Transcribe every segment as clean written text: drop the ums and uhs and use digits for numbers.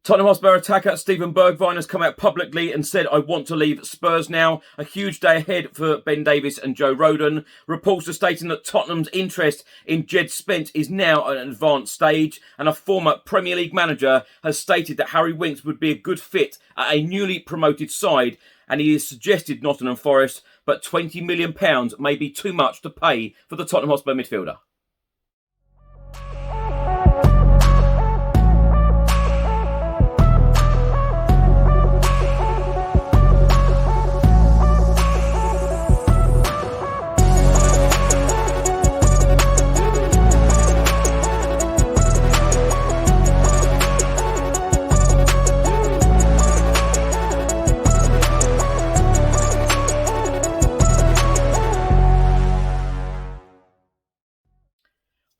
Tottenham Hotspur attacker Steven Bergwijn has come out publicly and said, "I want to leave Spurs now." A huge day ahead for Ben Davies and Joe Rodon. Reports are stating that Tottenham's interest in Jed Spence is now at an advanced stage, and a former Premier League manager has stated that Harry Winks would be a good fit at a newly promoted side, and he has suggested Nottingham Forest, but £20 million may be too much to pay for the Tottenham Hotspur midfielder.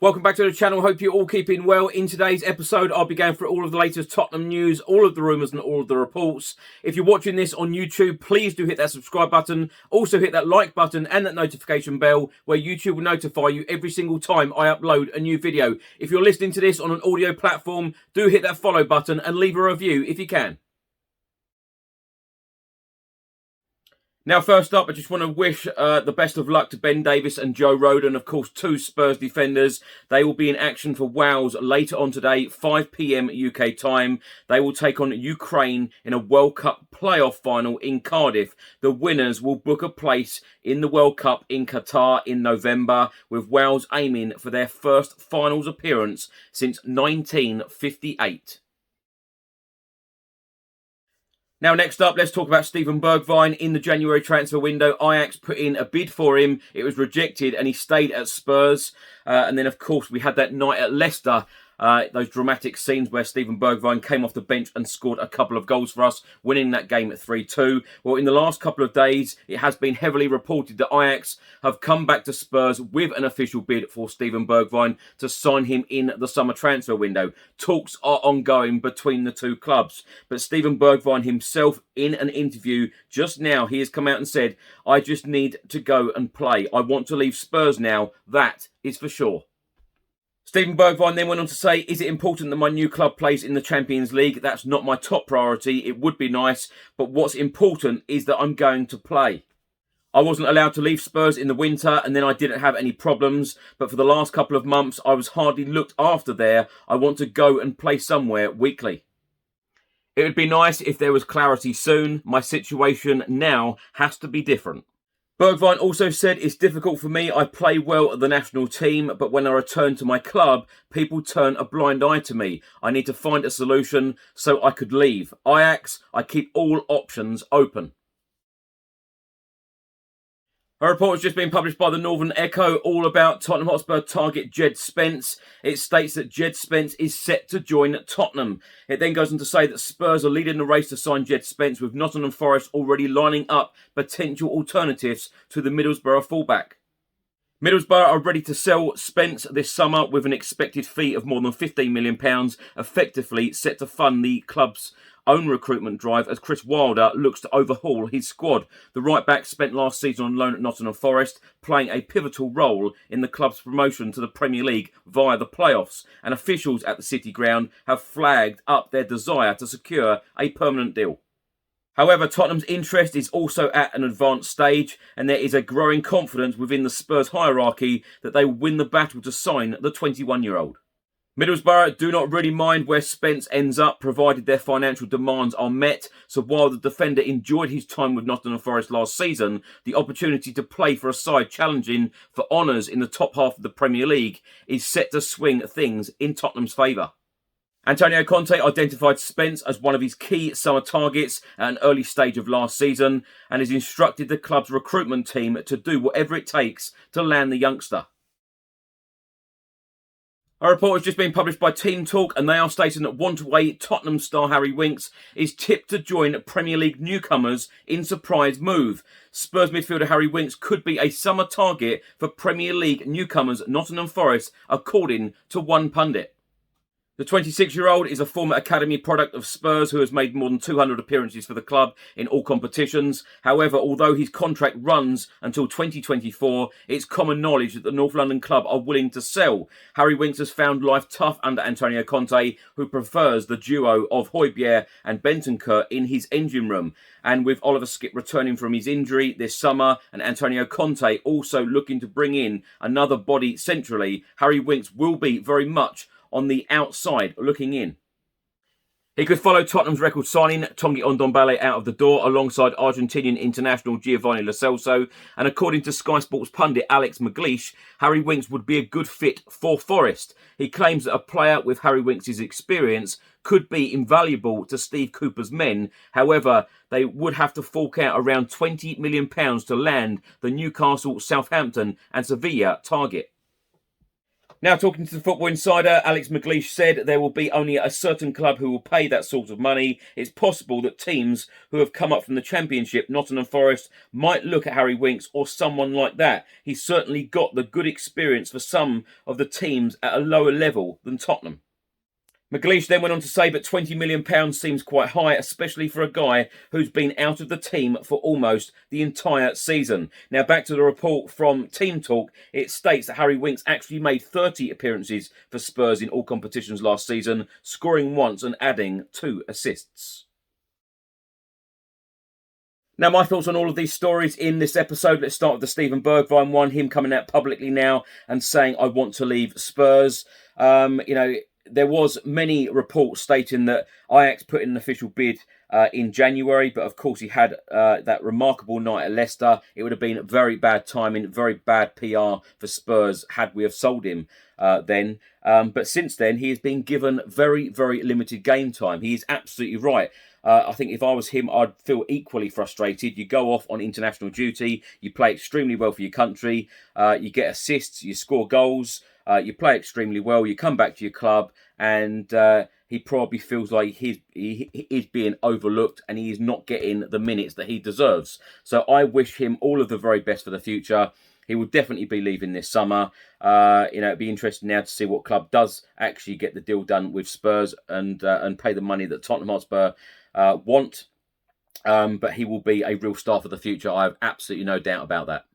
Welcome back to the channel. Hope you're all keeping well. In today's episode, I'll be going through all of the latest Tottenham news, all of the rumours and all of the reports. If you're watching this on YouTube, please do hit that subscribe button. Also hit that like button and that notification bell where YouTube will notify you every single time I upload a new video. If you're listening to this on an audio platform, do hit that follow button and leave a review if you can. Now, first up, I just want to wish the best of luck to Ben Davies and Joe Rodon, of course, two Spurs defenders. They will be in action for Wales later on today, 5 p.m. UK time. They will take on Ukraine in a World Cup playoff final in Cardiff. The winners will book a place in the World Cup in Qatar in November, with Wales aiming for their first finals appearance since 1958. Now, next up, let's talk about Steven Bergwijn. In the January transfer window, Ajax put in a bid for him. It was rejected and he stayed at Spurs. And then, of course, we had that night at Leicester. Those dramatic scenes where Steven Bergwijn came off the bench and scored a couple of goals for us, winning that game at 3-2. Well, in the last couple of days, it has been heavily reported that Ajax have come back to Spurs with an official bid for Steven Bergwijn to sign him in the summer transfer window. Talks are ongoing between the two clubs. But Steven Bergwijn himself, in an interview just now, he has come out and said, "I just need to go and play. I want to leave Spurs now. That is for sure." Steven Bergwijn then went on to say, "Is it important that my new club plays in the Champions League? That's not my top priority. It would be nice, but what's important is that I'm going to play. I wasn't allowed to leave Spurs in the winter and then I didn't have any problems, but for the last couple of months I was hardly looked after there. I want to go and play somewhere weekly. It would be nice if there was clarity soon. My situation now has to be different." Bergwijn also said, "It's difficult for me. I play well at the national team, but when I return to my club, people turn a blind eye to me. I need to find a solution so I could leave. Ajax, I keep all options open." A report has just been published by the Northern Echo all about Tottenham Hotspur target Jed Spence. It states that Jed Spence is set to join Tottenham. It then goes on to say that Spurs are leading the race to sign Jed Spence, with Nottingham Forest already lining up potential alternatives to the Middlesbrough fullback. Middlesbrough are ready to sell Spence this summer with an expected fee of more than £15 million, effectively set to fund the club's own recruitment drive as Chris Wilder looks to overhaul his squad. The right-back spent last season on loan at Nottingham Forest, playing a pivotal role in the club's promotion to the Premier League via the playoffs, and officials at the City Ground have flagged up their desire to secure a permanent deal. However, Tottenham's interest is also at an advanced stage, and there is a growing confidence within the Spurs hierarchy that they will win the battle to sign the 21-year-old. Middlesbrough do not really mind where Spence ends up, provided their financial demands are met. So while the defender enjoyed his time with Nottingham Forest last season, the opportunity to play for a side challenging for honours in the top half of the Premier League is set to swing things in Tottenham's favour. Antonio Conte identified Spence as one of his key summer targets at an early stage of last season and has instructed the club's recruitment team to do whatever it takes to land the youngster. A report has just been published by Team Talk, and they are stating that one-away Tottenham star Harry Winks is tipped to join Premier League newcomers in surprise move. Spurs midfielder Harry Winks could be a summer target for Premier League newcomers Nottingham Forest, according to one pundit. The 26-year-old is a former academy product of Spurs who has made more than 200 appearances for the club in all competitions. However, although his contract runs until 2024, it's common knowledge that the North London club are willing to sell. Harry Winks has found life tough under Antonio Conte, who prefers the duo of Højbjerg and Bentancur in his engine room. And with Oliver Skipp returning from his injury this summer and Antonio Conte also looking to bring in another body centrally, Harry Winks will be very much on the outside looking in. He could follow Tottenham's record signing Tanguy Ndombele out of the door alongside Argentinian international Giovanni Lo Celso, and according to Sky Sports pundit Alex McLeish, Harry Winks would be a good fit for Forest. He claims that a player with Harry Winks' experience could be invaluable to Steve Cooper's men. However, they would have to fork out around £20 million to land the Newcastle, Southampton and Sevilla target. Now, talking to the Football Insider, Alex McLeish said there will be only a certain club who will pay that sort of money. It's possible that teams who have come up from the Championship, Nottingham Forest, might look at Harry Winks or someone like that. He's certainly got the good experience for some of the teams at a lower level than Tottenham. McLeish then went on to say that £20 million seems quite high, especially for a guy who's been out of the team for almost the entire season. Now, back to the report from Team Talk. It states that Harry Winks actually made 30 appearances for Spurs in all competitions last season, scoring once and adding 2 assists. Now, my thoughts on all of these stories in this episode. Let's start with the Steven Bergwijn one, him coming out publicly now and saying, I want to leave Spurs. There was many reports stating that Ajax put in an official bid in January, but of course he had that remarkable night at Leicester. It would have been very bad timing, very bad PR for Spurs had we have sold him then. But since then, he has been given very, very limited game time. He is absolutely right. I think if I was him, I'd feel equally frustrated. You go off on international duty, you play extremely well for your country, you get assists, you score goals, you play extremely well, you come back to your club, and he probably feels like he is being overlooked and he is not getting the minutes that he deserves. So I wish him all of the very best for the future. He will definitely be leaving this summer. It'd be interesting now to see what club does actually get the deal done with Spurs and pay the money that Tottenham Hotspur want. But he will be a real star for the future. I have absolutely no doubt about that.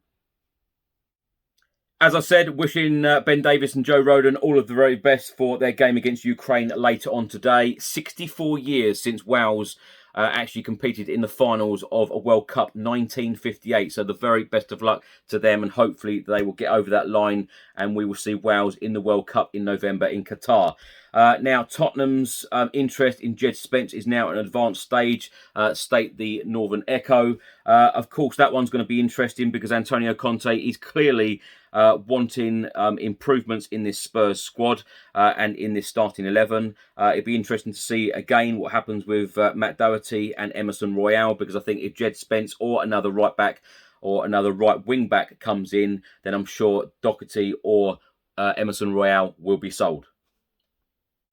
As I said, wishing Ben Davies and Joe Rodon all of the very best for their game against Ukraine later on today. 64 years since Wales actually competed in the finals of a World Cup 1958. So the very best of luck to them, and hopefully they will get over that line and we will see Wales in the World Cup in November in Qatar. Now, Tottenham's interest in Jed Spence is now at an advanced stage, state the Northern Echo. Of course, that one's going to be interesting because Antonio Conte is clearly wanting improvements in this Spurs squad and in this starting 11. It'd be interesting to see again what happens with Matt Doherty and Emerson Royale, because I think if Jed Spence or another right back or another right wing back comes in, then I'm sure Doherty or Emerson Royale will be sold.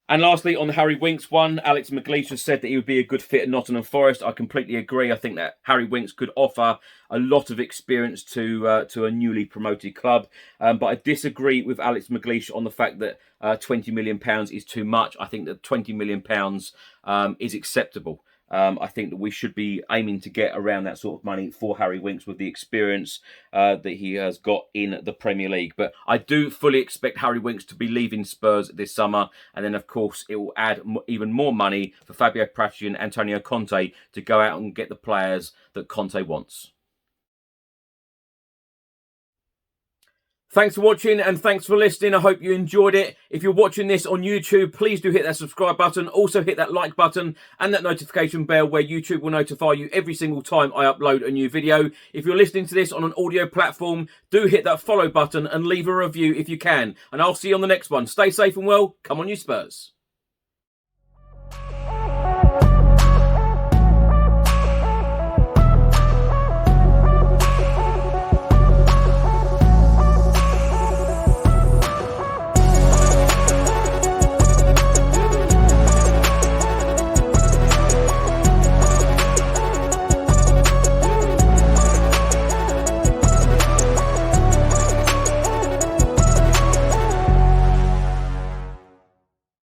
And lastly, on the Harry Winks one, Alex McLeish has said that he would be a good fit at Nottingham Forest. I completely agree. I think that Harry Winks could offer a lot of experience to a newly promoted club. But I disagree with Alex McLeish on the fact that £20 million is too much. I think that £20 million is acceptable. I think that we should be aiming to get around that sort of money for Harry Winks with the experience that he has got in the Premier League. But I do fully expect Harry Winks to be leaving Spurs this summer. And then, of course, it will add even more money for Fabio Paratici and Antonio Conte to go out and get the players that Conte wants. Thanks for watching and thanks for listening. I hope you enjoyed it. If you're watching this on YouTube, please do hit that subscribe button. Also hit that like button and that notification bell where YouTube will notify you every single time I upload a new video. If you're listening to this on an audio platform, do hit that follow button and leave a review if you can. And I'll see you on the next one. Stay safe and well. Come on, you Spurs.